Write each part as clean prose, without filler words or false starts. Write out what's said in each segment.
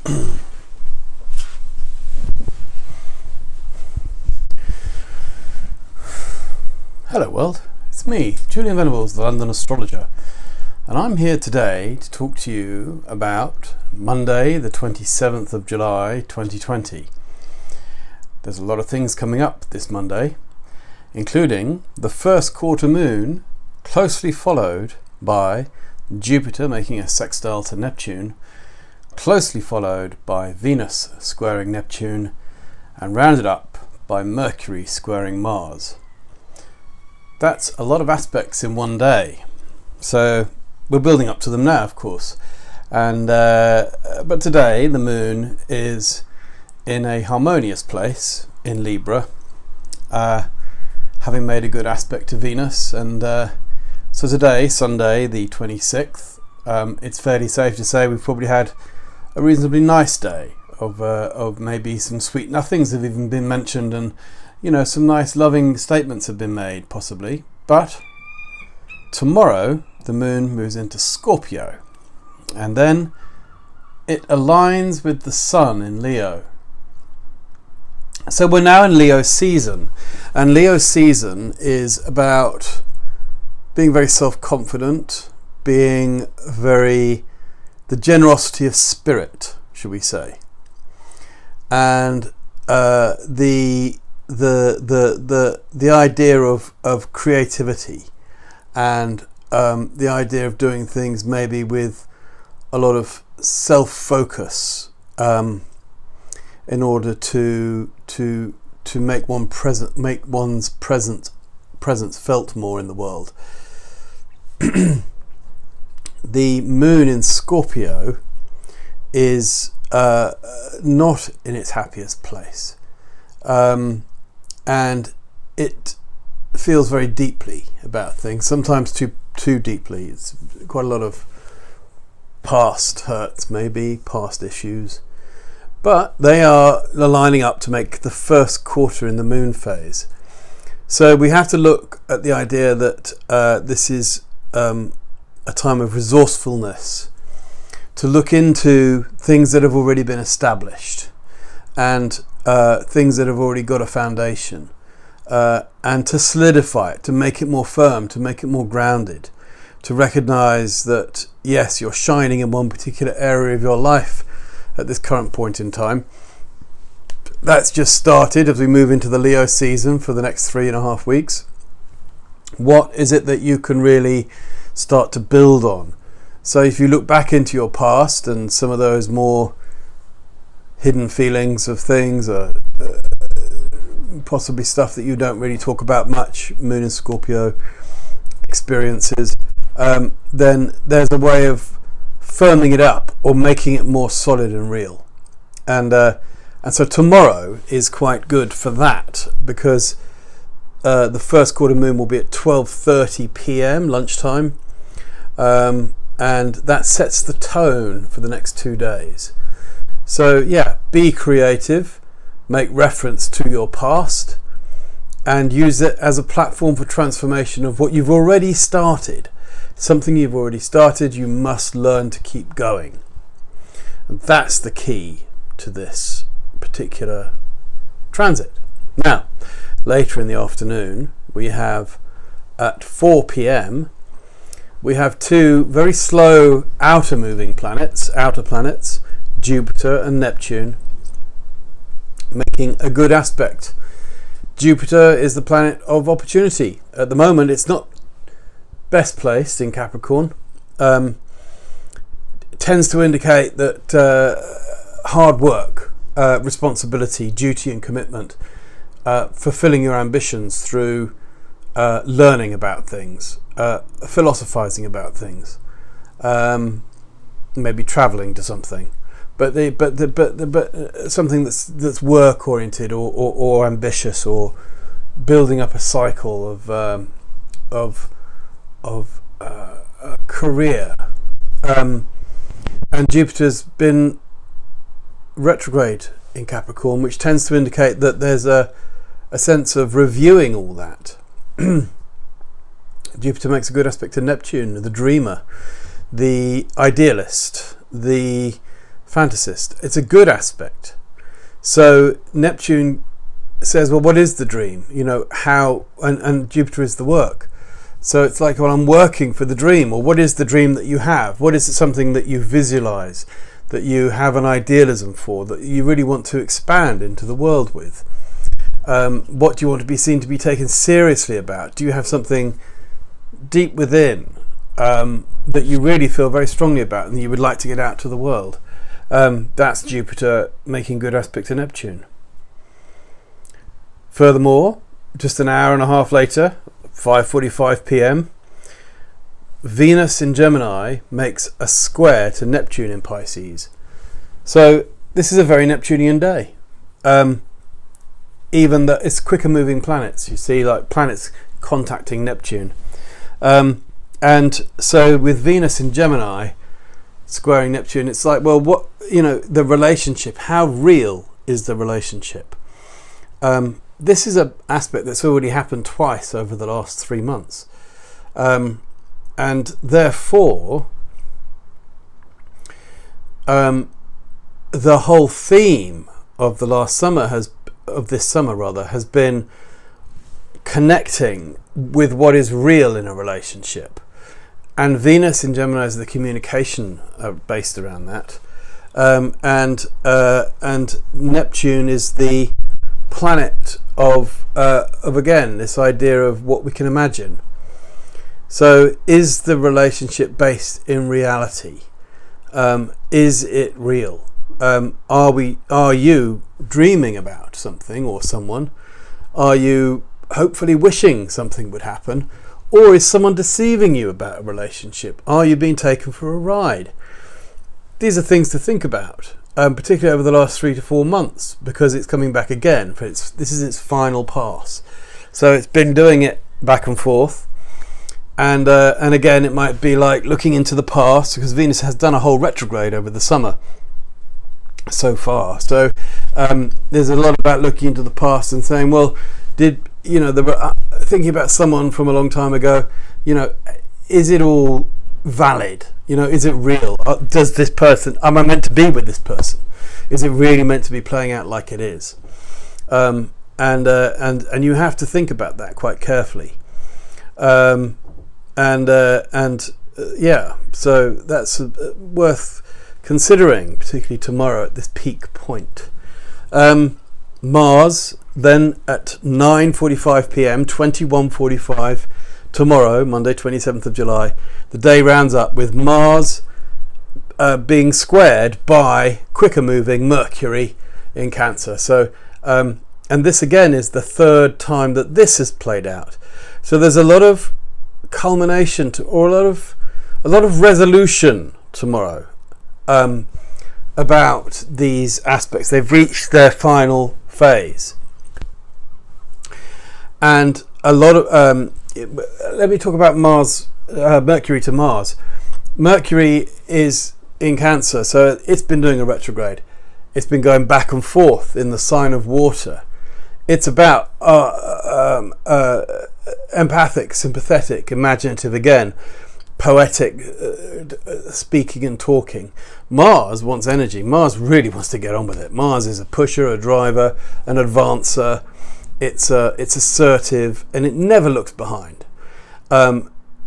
Hello world, it's me, Julian Venables, the London Astrologer, and I'm here today to talk to you about Monday the 27th of July 2020. There's a lot of things coming up this Monday, including the first quarter moon, closely followed by Jupiter making a sextile to Neptune, closely followed by Venus squaring Neptune, and rounded up by Mercury squaring Mars. That's a lot of aspects in one day, so we're building up to them now, of course. And but today the moon is in a harmonious place in Libra, having made a good aspect to Venus, and so today, Sunday the 26th, it's fairly safe to say we've probably had a reasonably nice day of maybe some sweet nothings have even been mentioned, and some nice loving statements have been made, possibly. But tomorrow the moon moves into Scorpio, and then it aligns with the sun in Leo. So we're now in Leo season, and Leo season is about being very self-confident, being the generosity of spirit, should we say, and the idea of creativity, and the idea of doing things maybe with a lot of self-focus, in order to make one's presence felt more in the world. The moon in Scorpio is not in its happiest place. And it feels very deeply about things, sometimes too deeply. It's quite a lot of past hurts, maybe past issues, but they are lining up to make the first quarter in the moon phase. So we have to look at the idea that this is a time of resourcefulness, to look into things that have already been established, and things that have already got a foundation, and to solidify it, to make it more firm, to make it more grounded, to recognize that yes, you're shining in one particular area of your life at this current point in time. That's just started as we move into the Leo season for the next 3.5 weeks. What is it that you can really start to build on? So if you look back into your past and some of those more hidden feelings of things, or possibly stuff that you don't really talk about much, Moon and Scorpio experiences, then there's a way of firming it up or making it more solid and real. And so tomorrow is quite good for that, because the first quarter moon will be at 12:30 p.m. lunchtime, and that sets the tone for the next 2 days. So yeah, be creative, make reference to your past, and use it as a platform for transformation of what you've already started. Something you've already started, you must learn to keep going. And that's the key to this particular transit. Now, later in the afternoon, we have at 4 p.m, we have two very slow outer planets, Jupiter and Neptune, making a good aspect. Jupiter is the planet of opportunity. At the moment, it's not best placed in Capricorn. Tends to indicate that hard work, responsibility, duty and commitment, fulfilling your ambitions through learning about things, philosophizing about things, maybe traveling to something, but something that's work oriented or ambitious, or building up a cycle of a career. And Jupiter's been retrograde in Capricorn, which tends to indicate that there's a sense of reviewing all that. Jupiter makes a good aspect to Neptune, the dreamer, the idealist, the fantasist. It's a good aspect. So Neptune says, well, what is the dream? How, and Jupiter is the work. So it's like, well, I'm working for the dream. Or what is the dream that you have? What is it, something that you visualize, that you have an idealism for, that you really want to expand into the world with? What do you want to be seen to be taken seriously about? Do you have something deep within that you really feel very strongly about and you would like to get out to the world? That's Jupiter making good aspect to Neptune. Furthermore, just an hour and a half later, 5:45 p.m, Venus in Gemini makes a square to Neptune in Pisces. So this is a very Neptunian day. Even that it's quicker moving planets. You see, like planets contacting Neptune. And so with Venus in Gemini squaring Neptune, it's like, well, what, the relationship, how real is the relationship? This is an aspect that's already happened twice over the last 3 months. And therefore, the whole theme of this summer has been connecting with what is real in a relationship. And Venus in Gemini is the communication based around that. And Neptune is the planet of again, this idea of what we can imagine. So is the relationship based in reality? Is it real? Are you dreaming about something or someone? Are you hopefully wishing something would happen? Or is someone deceiving you about a relationship? Are you being taken for a ride? These are things to think about, particularly over the last 3 to 4 months, because it's coming back again. This is its final pass. So it's been doing it back and forth. And again, it might be like looking into the past, because Venus has done a whole retrograde over the summer so far. So there's a lot about looking into the past and saying, well, thinking about someone from a long time ago, is it all valid? Is it real? Does this person, am I meant to be with this person? Is it really meant to be playing out like it is? And you have to think about that quite carefully. So that's worth considering, particularly tomorrow at this peak point. Mars then at 9:45 p.m, 21:45 tomorrow, Monday 27th of July, the day rounds up with Mars being squared by quicker moving Mercury in Cancer. So and this again is the third time that this has played out. So there's a lot of culmination or a lot of resolution tomorrow about these aspects. They've reached their final phase, and a lot of let me talk about Mars, Mercury to Mars. Mercury is in Cancer, so it's been doing a retrograde. It's been going back and forth in the sign of water. It's about empathic, sympathetic, imaginative again, poetic, speaking and talking. Mars wants energy. Mars really wants to get on with it. Mars is a pusher, a driver, an advancer. It's assertive, and it never looks behind.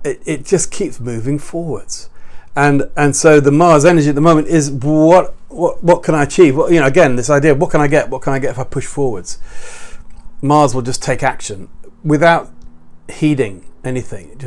It just keeps moving forwards, and so the Mars energy at the moment is what can I achieve? Again, this idea of what can I get if I push forwards. Mars will just take action without heeding anything. It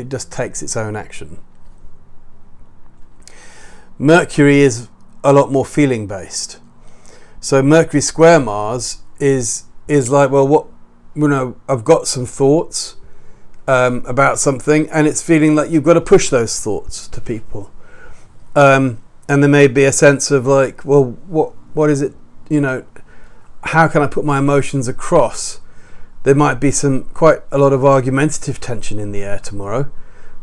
just takes its own action. Mercury is a lot more feeling based. So Mercury square Mars is like, well, I've got some thoughts about something, and it's feeling like you've got to push those thoughts to people. And there may be a sense of like, well, what is it? How can I put my emotions across? There might be quite a lot of argumentative tension in the air tomorrow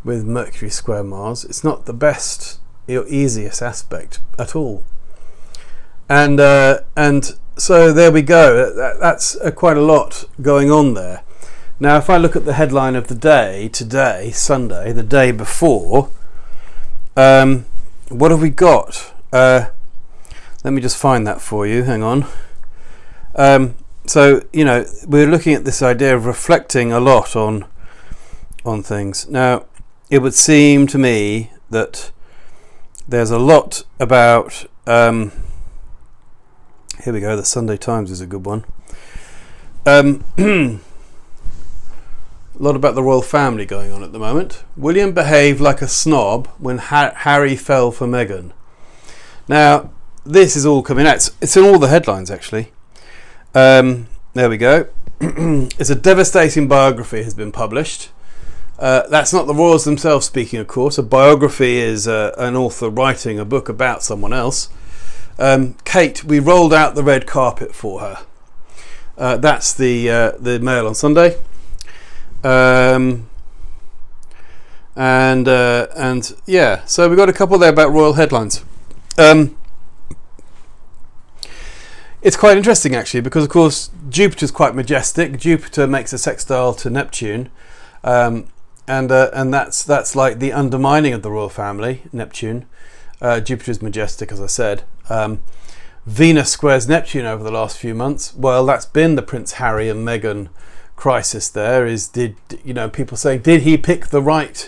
with Mercury square Mars. It's not the best or easiest aspect at all. And so there we go. That's quite a lot going on there. Now, if I look at the headline of the day today, Sunday, the day before, what have we got? Let me just find that for you. Hang on. So, you know, we're looking at this idea of reflecting a lot on things. Now, it would seem to me that there's a lot about... here we go. The Sunday Times is a good one. A lot about the royal family going on at the moment. William behaved like a snob when Harry fell for Meghan. Now, this is all coming out. It's in all the headlines, actually. There we go. It's a devastating biography has been published. That's not the royals themselves speaking, of course. A biography is an author writing a book about someone else. Kate, we rolled out the red carpet for her. That's the Mail on Sunday. And yeah, so we've got a couple there about royal headlines. It's quite interesting, actually, because of course Jupiter's quite majestic. Jupiter makes a sextile to Neptune, and that's like the undermining of the royal family. Neptune, Jupiter's majestic, as I said. Venus squares Neptune over the last few months. Well, that's been the Prince Harry and Meghan crisis. There is, people saying, did he pick the right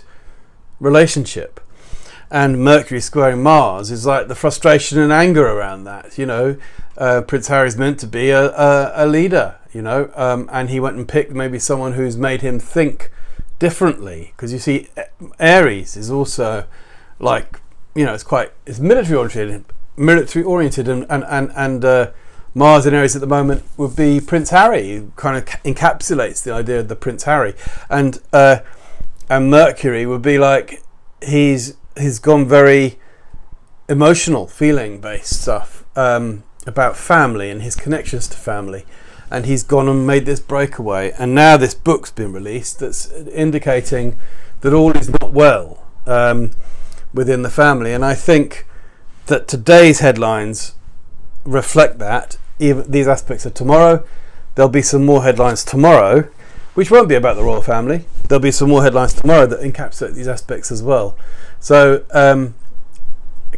relationship? And Mercury squaring Mars is like the frustration and anger around that. Prince Harry's meant to be a leader, and he went and picked maybe someone who's made him think differently. Because you see, Aries is also like, it's military oriented, and Mars in Aries at the moment would be Prince Harry, who kind of encapsulates the idea of the Prince Harry, and Mercury would be like he's gone very emotional, feeling based stuff about family and his connections to family, and he's gone and made this breakaway, and now this book's been released that's indicating that all is not well within the family. And I think that today's headlines reflect that. Even these aspects of tomorrow, there'll be some more headlines tomorrow which won't be about the royal family. There'll be some more headlines tomorrow that encapsulate these aspects as well. So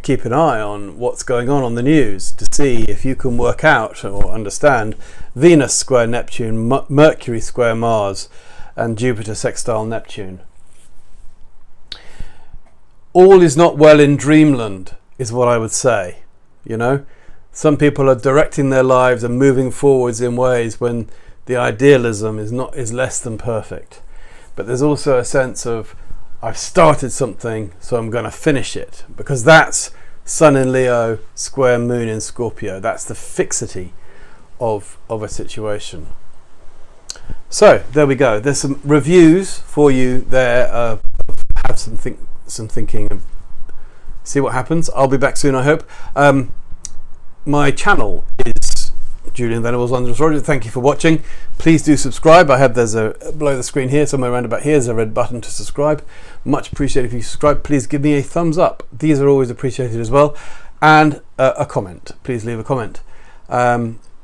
keep an eye on what's going on the news to see if you can work out or understand Venus square Neptune, Mercury square Mars, and Jupiter sextile Neptune. All is not well in dreamland is what I would say. Some people are directing their lives and moving forwards in ways when the idealism is less than perfect. But there's also a sense of, I've started something, so I'm going to finish it, because that's Sun in Leo square Moon in Scorpio. That's the fixity of a situation. So there we go. There's some reviews for you there. Have some thinking and see what happens. I'll be back soon, I hope. My channel is Julian Venables on Astrologer. Thank you for watching. Please do subscribe. There's below the screen here, somewhere around about here, is a red button to subscribe. Much appreciated if you subscribe. Please give me a thumbs up. These are always appreciated as well. And a comment. Please leave a comment.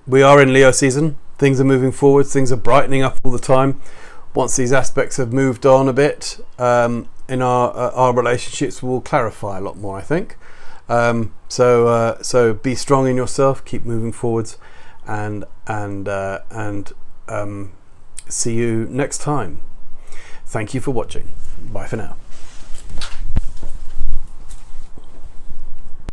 We are in Leo season. Things are moving forward. Things are brightening up all the time. Once these aspects have moved on a bit, in our relationships will clarify a lot more, I think. So be strong in yourself, keep moving forwards, and see you next time. Thank you for watching. Bye for now.